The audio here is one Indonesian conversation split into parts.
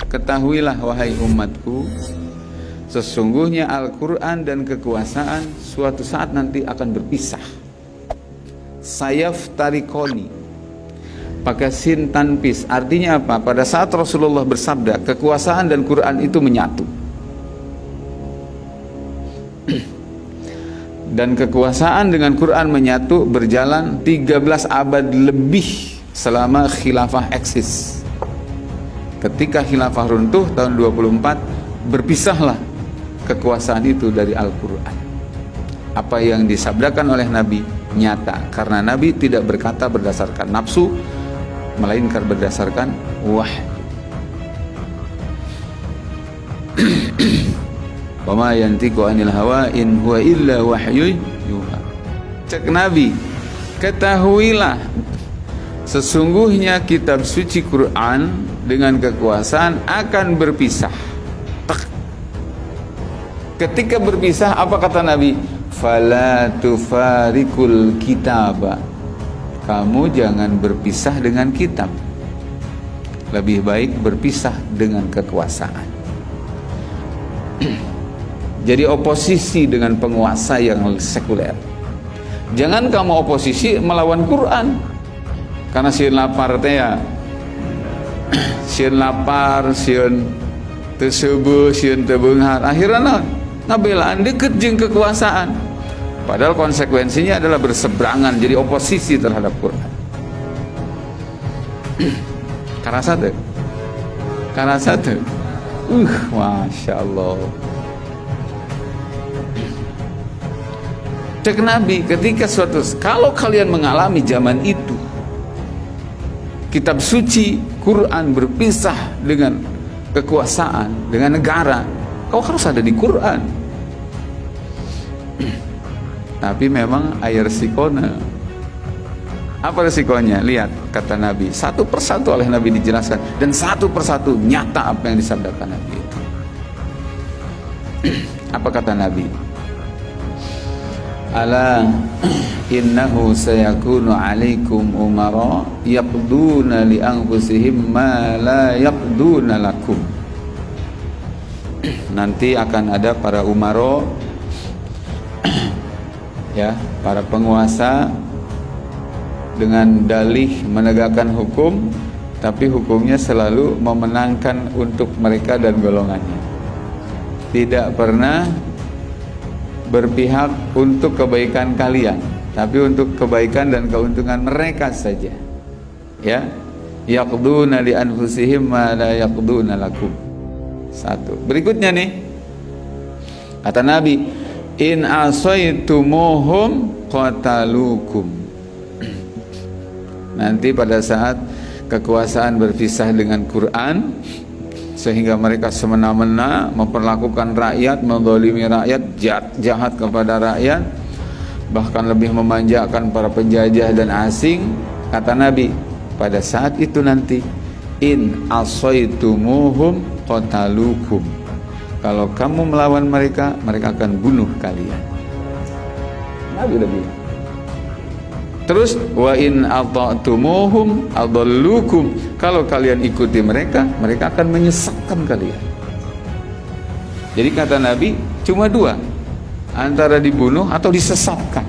ketahuilah wahai umatku, sesungguhnya Al-Quran dan kekuasaan suatu saat nanti akan berpisah. Sayaftarikoni, pakai sin tanpis. Artinya apa? Pada saat Rasulullah bersabda, kekuasaan dan Quran itu menyatu. Dan kekuasaan dengan Quran menyatu berjalan 13 abad lebih selama khilafah eksis. Ketika khilafah runtuh tahun 24, berpisahlah kekuasaan itu dari Al-Quran. Apa yang disabdakan oleh Nabi nyata, karena Nabi tidak berkata berdasarkan nafsu, melainkan berdasarkan wahyu. Wa ma yantiqu anil hawa in huwa illa wahyu yuha. Cek Nabi, ketahuilah sesungguhnya kitab suci Quran dengan kekuasaan akan berpisah. Ketika berpisah, apa kata Nabi? Fala tufarikul kitaba. Kamu jangan berpisah dengan kitab. Lebih baik berpisah dengan kekuasaan. Jadi oposisi dengan penguasa yang sekuler. Jangan kamu oposisi melawan Quran. Karena sieun lapar teh ya. Sieun lapar, sieun teu seubeul, sieun teu beunghar. Akhirna ngabelaan deket jeung kekuasaan. Padahal konsekuensinya adalah berseberangan, jadi oposisi terhadap Quran. Karasa teu? Karasa teu? Masya Allah. Cek Nabi, ketika kalau kalian mengalami zaman itu, kitab suci Quran berpisah dengan kekuasaan, dengan negara, kau harus ada di Quran. Tapi memang air sikona. Apa resikonya? Lihat kata Nabi, satu persatu oleh Nabi dijelaskan, dan satu persatu nyata apa yang disabdakan Nabi itu. Apa kata Nabi? Ala innahu sayakunu alaikum umara yaqduna li anfusihim ma la yaqduna lakum. Nanti akan ada para umaro, ya, para penguasa dengan dalih menegakkan hukum, tapi hukumnya selalu memenangkan untuk mereka dan golongannya. Tidak pernah berpihak untuk kebaikan kalian, tapi untuk kebaikan dan keuntungan mereka saja. Ya, yaqduna li anfusihim ma la yaqduna lakum. Satu. Berikutnya nih, kata Nabi, in asaitumuhum qatalukum. Nanti pada saat kekuasaan berpisah dengan Quran, sehingga mereka semena-mena memperlakukan rakyat, menzalimi rakyat, jahat kepada rakyat, bahkan lebih memanjakan para penjajah dan asing. Kata Nabi, pada saat itu nanti, in asaitumuhum qatalukum. Kalau kamu melawan mereka, mereka akan bunuh kalian. Nabi udah bilang. Terus wa in ata'tumuhum adallukum. Kalau kalian ikuti mereka, mereka akan menyesatkan kalian. Jadi kata Nabi cuma dua, antara dibunuh atau disesatkan.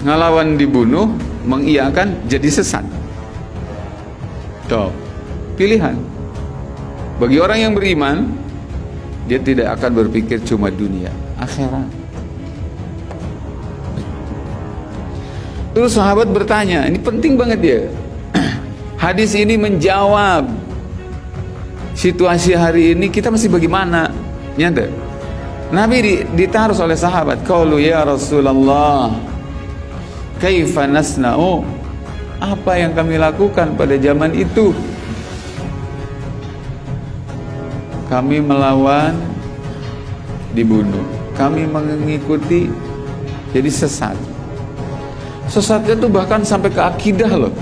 Ngelawan dibunuh, mengiyakan jadi sesat. Tuh, pilihan. Bagi orang yang beriman, dia tidak akan berpikir cuma dunia, akhirat. Terus sahabat bertanya, ini penting banget ya. Hadis ini menjawab situasi hari ini kita masih bagaimana? Nyata. Nabi ditaruh oleh sahabat, qalu ya Rasulullah, kaifa nasna'u? Apa yang kami lakukan pada zaman itu? Kami melawan, dibunuh. Kami mengikuti, jadi sesat. Sesatnya itu bahkan sampai ke akidah loh.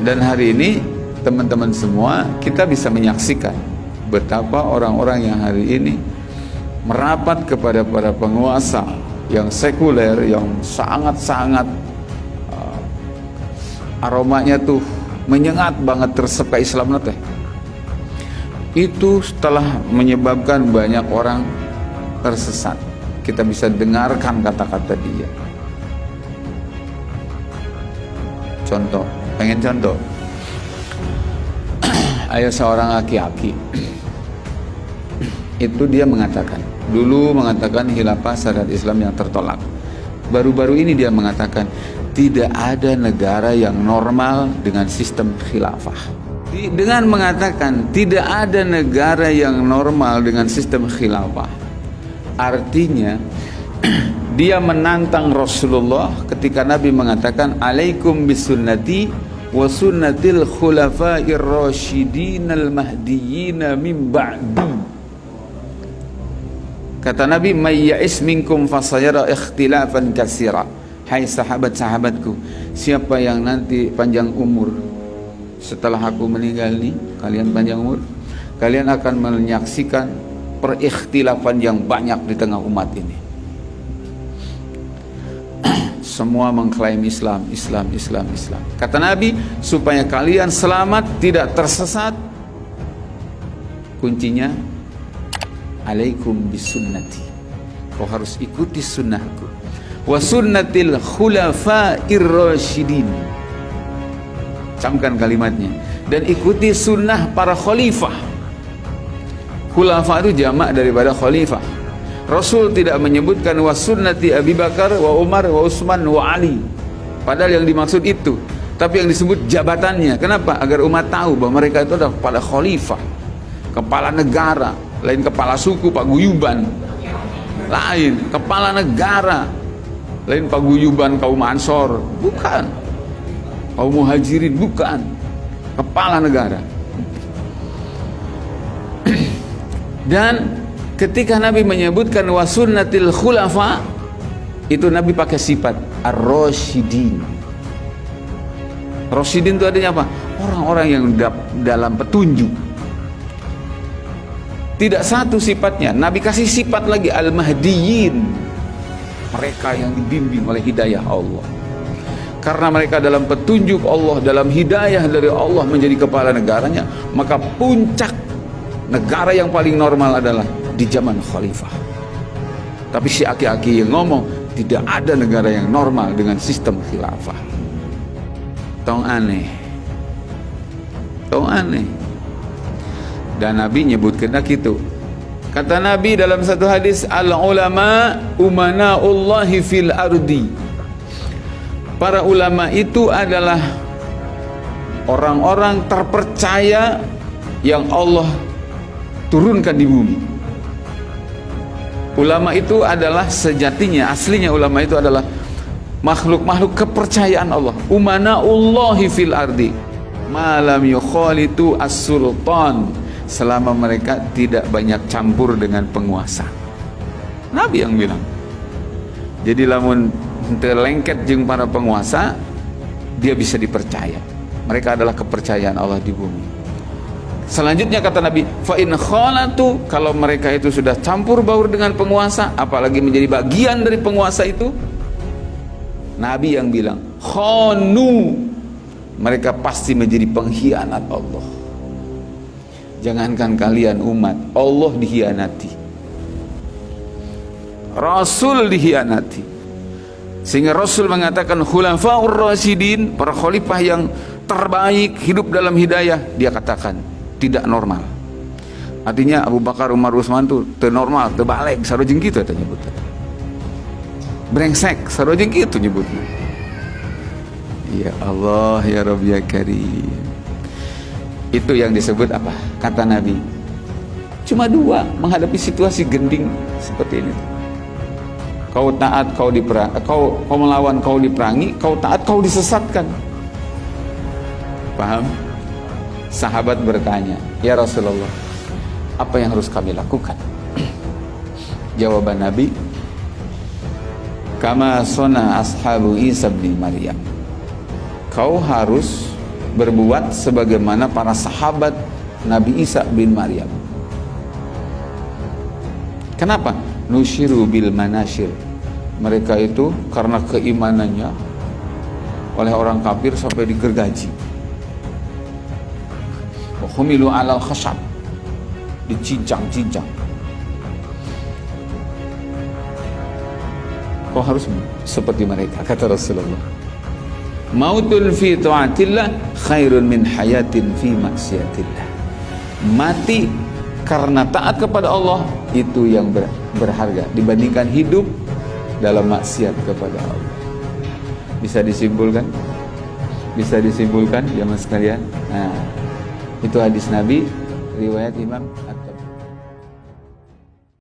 Dan hari ini teman-teman semua, kita bisa menyaksikan betapa orang-orang yang hari ini merapat kepada para penguasa yang sekuler, yang sangat-sangat aromanya tuh menyengat banget, tersep ke Islam teh. Itu telah menyebabkan banyak orang tersesat. Kita bisa dengarkan kata-kata dia. Contoh, pengen contoh. Ada seorang laki-laki. Itu dia mengatakan, dulu mengatakan khilafah syariat Islam yang tertolak. Baru-baru ini dia mengatakan tidak ada negara yang normal dengan sistem khilafah. Dengan mengatakan tidak ada negara yang normal dengan sistem khilafah, artinya dia menantang Rasulullah ketika Nabi mengatakan alaikum bisunnati wa sunnatil khulafa'ir rasyidin al mahdiyyin min ba'di. Kata Nabi, may ya'is minkum fasayara ikhtilafan katsira. Hai sahabat-sahabatku, siapa yang nanti panjang umur setelah aku meninggal nih, kalian panjang umur, kalian akan menyaksikan perikhtilafan yang banyak di tengah umat ini. Semua mengklaim Islam. Kata Nabi, supaya kalian selamat, tidak tersesat, kuncinya alaikum bisunnati. Kau harus ikuti sunnahku. Wa sunnatil khulafa'ir rasyidin. Camkan kalimatnya. Dan ikuti sunnah para khalifah. Khulafa itu jamak daripada khalifah. Rasul tidak menyebutkan wa sunnati Abi Bakar wa Umar wa Utsman wa Ali. Padahal yang dimaksud itu. Tapi yang disebut jabatannya. Kenapa? Agar umat tahu bahwa mereka itu adalah kepala khalifah, kepala negara. Lain kepala suku, paguyuban. Lain kepala negara. Lain paguyuban kaum Ansor. Bukan. Kaum Muhajirin. Bukan. Kepala negara. Dan ketika Nabi menyebutkan wasunnatil khulafa, itu Nabi pakai sifat ar-rasyidin. Rasyidin itu artinya apa? Orang-orang yang dalam petunjuk. Tidak satu sifatnya, Nabi kasih sifat lagi al-mahdiyyin, mereka yang dibimbing oleh hidayah Allah. Karena mereka dalam petunjuk Allah, dalam hidayah dari Allah menjadi kepala negaranya, maka puncak negara yang paling normal adalah di zaman khalifah. Tapi si aki-aki yang ngomong tidak ada negara yang normal dengan sistem khilafah. Tong aneh. Dan Nabi nyebutkan gitu. Kata Nabi dalam satu hadis, al ulama umanaullahi fil ardi. Para ulama itu adalah orang-orang terpercaya yang Allah turunkan di bumi. Ulama itu adalah sejatinya, aslinya ulama itu adalah makhluk-makhluk kepercayaan Allah. Umanaullahi fil ardi malam yukhalitu as-sultan, selama mereka tidak banyak campur dengan penguasa. Nabi yang bilang. Jadi lamun terlengket jeung para penguasa, dia bisa dipercaya. Mereka adalah kepercayaan Allah di bumi. Selanjutnya kata Nabi, fa in khalatu, kalau mereka itu sudah campur baur dengan penguasa, apalagi menjadi bagian dari penguasa itu, Nabi yang bilang, khanu, mereka pasti menjadi pengkhianat Allah. Jangankan kalian umat, Allah dikhianati, Rasul dikhianati. Sehingga Rasul mengatakan khulafaur rasyidin, para khalifah yang terbaik hidup dalam hidayah, dia katakan tidak normal. Artinya Abu Bakar, Umar, Utsman itu normal, terbalik, sarojeng gitu katanya nyebutnya. Brengsek, sarojeng gitu nyebutnya. Ya Allah, ya Rabb ya Karim. Itu yang disebut apa? Kata Nabi, cuma dua menghadapi situasi gending seperti ini. Kau taat, kau melawan, kau diperangi. Kau taat, kau disesatkan. Paham? Sahabat bertanya, ya Rasulullah, apa yang harus kami lakukan? Jawaban Nabi, kama sona ashabu Isa bin Maryam. Kau harus berbuat sebagaimana para sahabat Nabi Isa bin Maryam. Kenapa? Nusyiru bil manashir. Mereka itu karena keimanannya oleh orang kafir sampai digergaji. Wa humilu 'alal khashab, dicincang-cincang. Kau harus seperti mereka, kata Rasulullah. Mautun fi ta'atillah khairun min hayatin fi maksiatillah. Mati karena taat kepada Allah itu yang berharga dibandingkan hidup dalam maksiat kepada Allah. Bisa disimpulkan? Bisa disimpulkan jemaah sekalian? Nah, itu hadis Nabi riwayat Imam